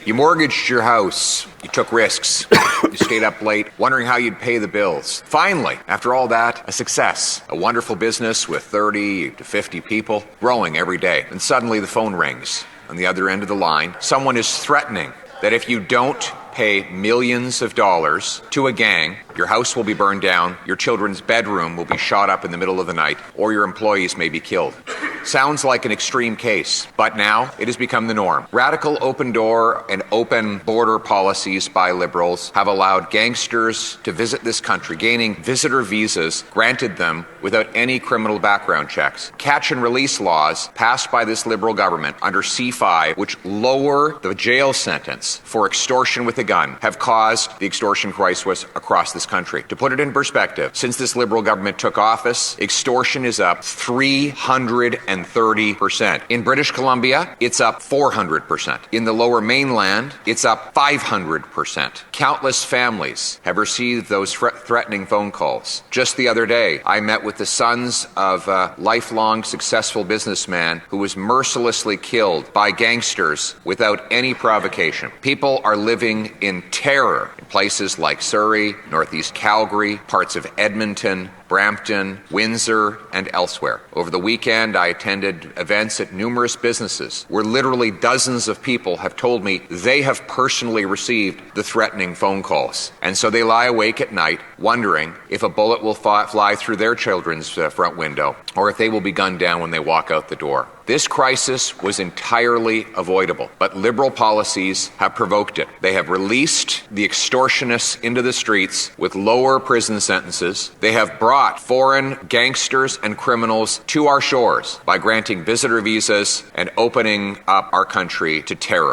You mortgaged your house. You took risks. You stayed up late, wondering how you'd pay the bills. Finally, after all that, a success. A wonderful business with 30 to 50 people, growing every day. And suddenly the phone rings. On the other end of the line, someone is threatening that if you don't pay millions of dollars to a gang, your house will be burned down, your children's bedroom will be shot up in the middle of the night, or your employees may be killed. Sounds like an extreme case, but now it has become the norm. Radical open door and open border policies by Liberals have allowed gangsters to visit this country, gaining visitor visas granted them without any criminal background checks. Catch and release laws passed by this Liberal government under C5, which lower the jail sentence for extortion with a gun, have caused the extortion crisis across this country. To put it in perspective, since this Liberal government took office, extortion is up 330%. In British Columbia, it's up 400%. In the Lower Mainland, it's up 500%. Countless families have received those threatening phone calls. Just the other day, I met with the sons of a lifelong successful businessman who was mercilessly killed by gangsters without any provocation. People are living in terror in places like Surrey, Northeast Calgary, parts of Edmonton, Brampton, Windsor, and elsewhere. Over the weekend, I attended events at numerous businesses where literally dozens of people have told me they have personally received the threatening phone calls. And so they lie awake at night wondering if a bullet will fly through their children's front window or if they will be gunned down when they walk out the door. This crisis was entirely avoidable, but Liberal policies have provoked it. They have released the extortionists into the streets with lower prison sentences. They have brought foreign gangsters and criminals to our shores by granting visitor visas and opening up our country to terror.